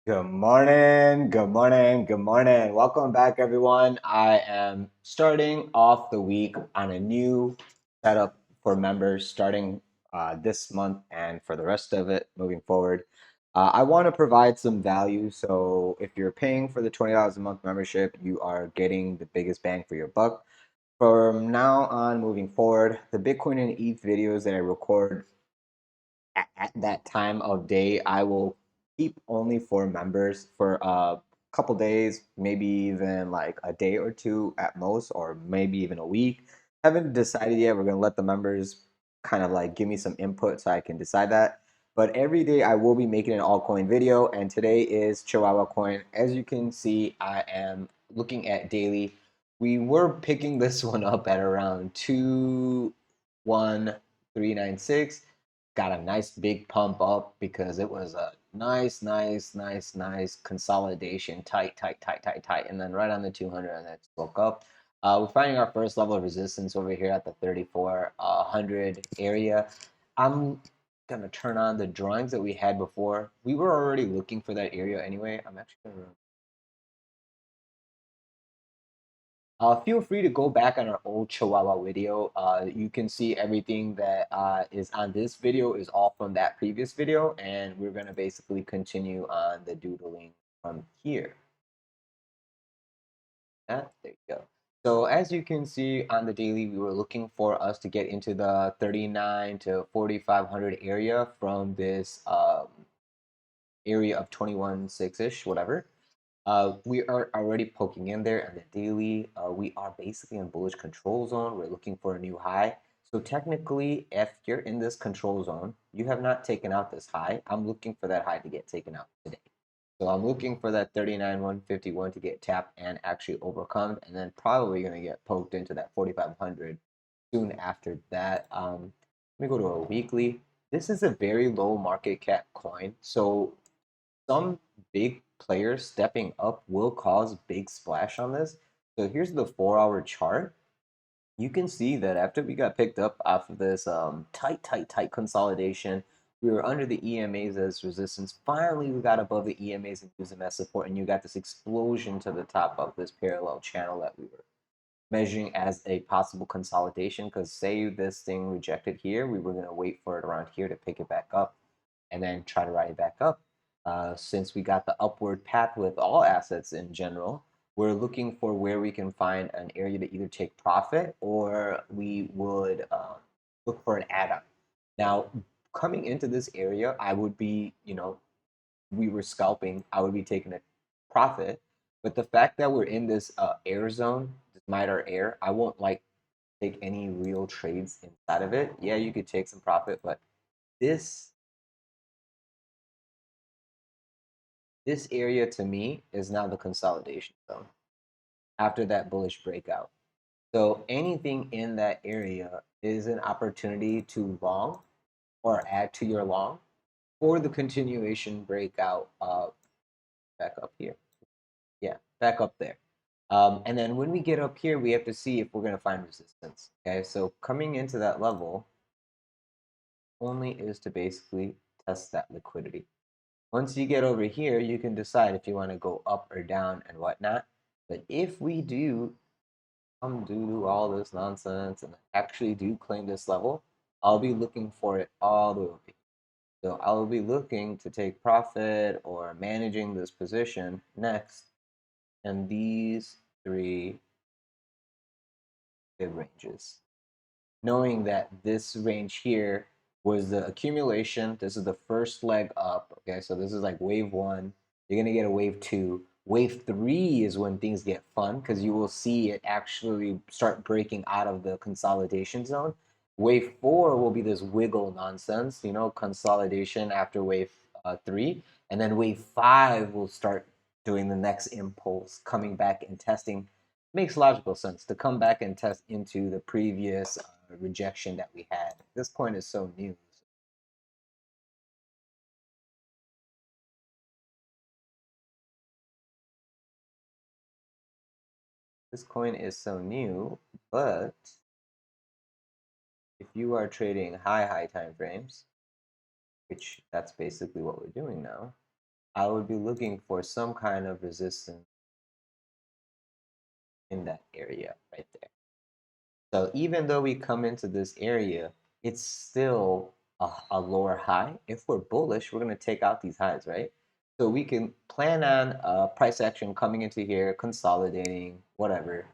Good morning, good morning, good morning. Welcome back, everyone. I am starting off the week on a new setup for members starting this month and for the rest of it moving forward. I want to provide some value. So, if you're paying for the $20 a month membership, you are getting the biggest bang for your buck. From now on, moving forward, the Bitcoin and ETH videos that I record at that time of day, I will keep only for members for a couple days, maybe even like a day or two at most, or maybe even a week. Haven't decided yet. We're gonna let the members kind of like give me some input so I can decide that. But every day I will be making an altcoin video, and today is Chihuahua coin. As you can see, I am looking at daily. We were picking this one up at around 21396, got a nice big pump up because it was a nice consolidation, tight, and then right on the 200, and then spoke up. We're finding our first level of resistance over here at the 3400 area. I'm gonna turn on the drawings that we had before. We were already looking for that area anyway. I'm actually gonna feel free to go back on our old Chihuahua video. You can see everything that is on this video is all from that previous video, and we're going to basically continue on the doodling from here. There you go. So as you can see on the daily, we were looking for us to get into the 39 to 4500 area from this area of 21.6-ish, whatever. We are already poking in there on the daily. We are basically in bullish control zone. We're looking for a new high. So technically, if you're in this control zone, you have not taken out this high. I'm looking for that high to get taken out today. So I'm looking for that 39,151 to get tapped and actually overcome, and then probably going to get poked into that 4,500 soon after that. Let me go to a weekly. This is a very low market cap coin. So some big players stepping up will cause big splash on this. So here's the 4-hour chart. You can see that after we got picked up off of this tight consolidation, we were under the EMAs as resistance. Finally, we got above the EMAs and used them as support, and you got this explosion to the top of this parallel channel that we were measuring as a possible consolidation. Because say this thing rejected here, we were going to wait for it around here to pick it back up and then try to ride it back up. Since we got the upward path with all assets in general, we're looking for where we can find an area to either take profit or we would look for an add-on. Now, coming into this area, I would be, we were scalping, I would be taking a profit. But the fact that we're in this air zone, this MITRE air, I won't like take any real trades inside of it. Yeah, you could take some profit, but this this area to me is now the consolidation zone after that bullish breakout. So anything in that area is an opportunity to long or add to your long for the continuation breakout back up here. Yeah, back up there. And then when we get up here, we have to see if we're going to find resistance. Okay, so coming into that level only is to basically test that liquidity. Once you get over here, you can decide if you want to go up or down and whatnot. But if we do come due to all this nonsense and actually do claim this level, I'll be looking for it all the way over here. So I'll be looking to take profit or managing this position next in these three bid ranges, knowing that this range here was the accumulation. This is the first leg up. Okay, so this is like wave one. You're gonna get a wave two. Wave three is when things get fun because you will see it actually start breaking out of the consolidation zone. Wave four will be this wiggle nonsense, consolidation after wave three. And then wave five will start doing the next impulse, coming back and testing. Makes logical sense to come back and test into the previous rejection that we had. This coin is so new. This coin is so new, but if you are trading high time frames, which that's basically what we're doing now, I would be looking for some kind of resistance in that area right there. So even though we come into this area, it's still a lower high. If we're bullish, we're going to take out these highs, right? So we can plan on price action coming into here, consolidating, whatever,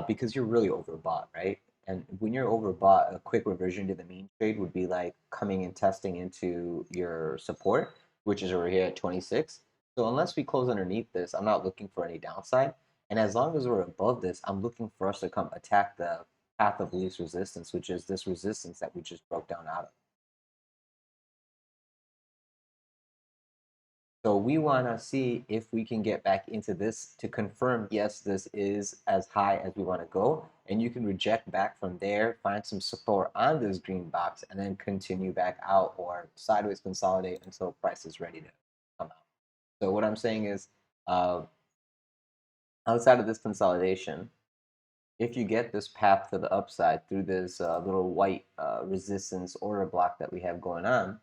because you're really overbought, right? And when you're overbought, a quick reversion to the mean trade would be like coming and testing into your support, which is over here at 26. So unless we close underneath this, I'm not looking for any downside. And as long as we're above this, I'm looking for us to come attack the path of least resistance, which is this resistance that we just broke down out of. So we want to see if we can get back into this to confirm, yes, this is as high as we want to go. And you can reject back from there, find some support on this green box, and then continue back out or sideways consolidate until price is ready to come out. So what I'm saying is, outside of this consolidation, if you get this path to the upside through this little white resistance order block that we have going on,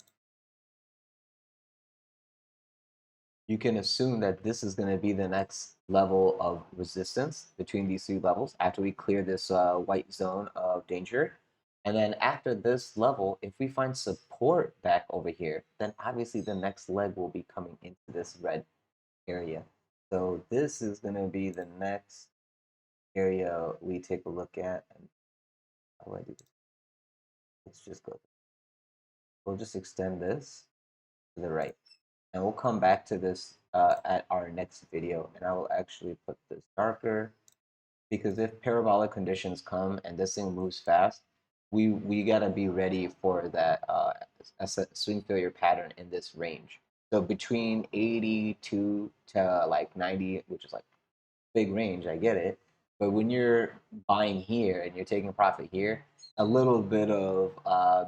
you can assume that this is going to be the next level of resistance between these two levels after we clear this white zone of danger. And then after this level, if we find support back over here, then obviously the next leg will be coming into this red area. So this is going to be the next area we take a look at. And how do I do this? Let's just go. We'll just extend this to the right. And we'll come back to this at our next video. And I will actually put this darker because if parabolic conditions come and this thing moves fast, we gotta be ready for that a swing failure pattern in this range. So between 82 to like 90, which is like big range, I get it. But when you're buying here and you're taking profit here, a little bit of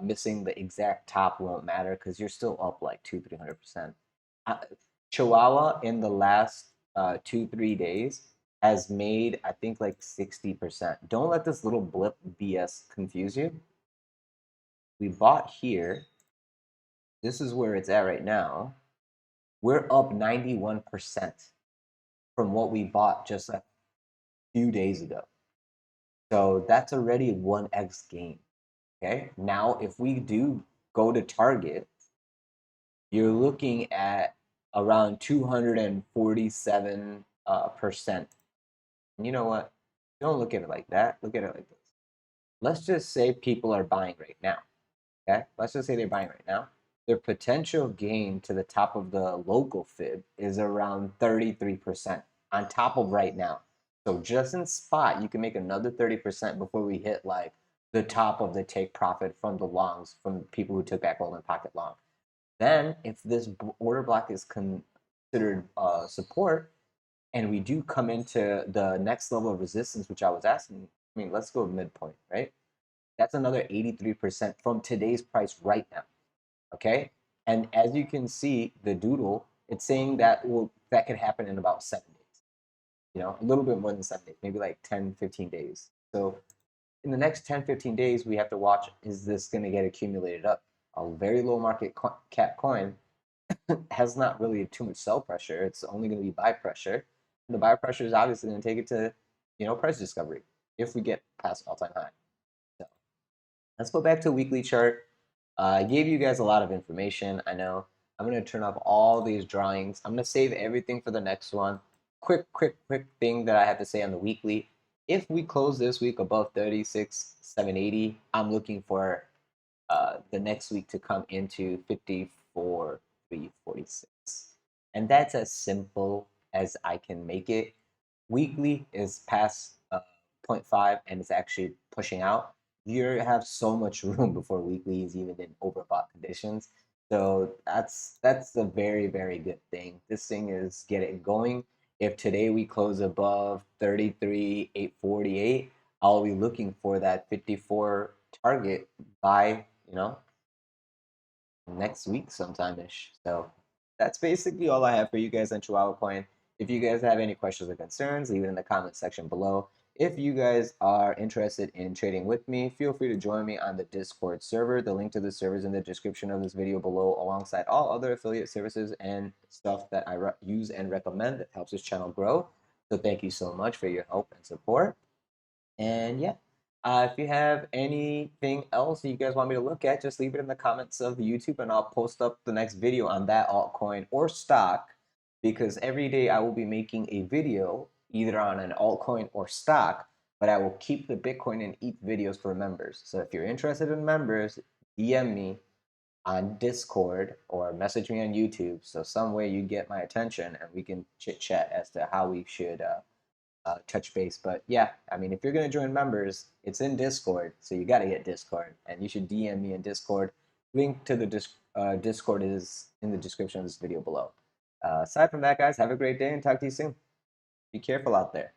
missing the exact top won't matter because you're still up like 300%. Chihuahua in the last 2-3 days has made I think like 60%. Don't let this little blip BS confuse you. We bought here. This is where it's at right now. We're up 91% from what we bought just a few days ago. So that's already 1x gain. Okay. Now, if we do go to target, you're looking at around 247%. And you know what? Don't look at it like that. Look at it like this. Let's just say people are buying right now. Okay. Let's just say they're buying right now. Their potential gain to the top of the local fib is around 33% on top of right now. So just in spot, you can make another 30% before we hit like the top of the take profit from the longs from people who took back golden pocket long. Then, if this order block is considered support, and we do come into the next level of resistance, which I was asking, I mean, let's go midpoint, right? That's another 83% from today's price right now. Okay. And as you can see, the doodle, it's saying that that could happen in about 7 days, a little bit more than 7 days, maybe like 10, 15 days. So in the next 10, 15 days, we have to watch, is this going to get accumulated up? A very low market cap coin has not really too much sell pressure. It's only going to be buy pressure. And the buy pressure is obviously going to take it to, price discovery if we get past all-time high. So let's go back to weekly chart. I gave you guys a lot of information. I know. I'm going to turn off all these drawings. I'm going to save everything for the next one. Quick thing that I have to say on the weekly. If we close this week above 36,780, I'm looking for the next week to come into 54,346. And that's as simple as I can make it. Weekly is past 0.5 and it's actually pushing out. You have so much room before weekly is even in overbought conditions. So that's a very, very good thing. This thing is getting going. If today we close above 33,848, I'll be looking for that 54 target by, next week sometime ish. So that's basically all I have for you guys on Chihuahua Coin. If you guys have any questions or concerns, leave it in the comment section below. if you guys are interested in trading with me, feel free to join me on the Discord server. The link to the server is in the description of this video below, alongside all other affiliate services and stuff that I use and recommend that helps this channel grow. So thank you so much for your help and support. And yeah, if you have anything else you guys want me to look at, just leave it in the comments of YouTube and I'll post up the next video on that altcoin or stock, because every day I will be making a video either on an altcoin or stock, but I will keep the Bitcoin and ETH videos for members. So if you're interested in members, DM me on Discord or message me on YouTube. So some way you get my attention and we can chit chat as to how we should touch base. But yeah, I mean, if you're going to join members, it's in Discord. So you got to get Discord and you should DM me in Discord. Link to the Discord is in the description of this video below. Aside from that, guys, have a great day and talk to you soon. Be careful out there.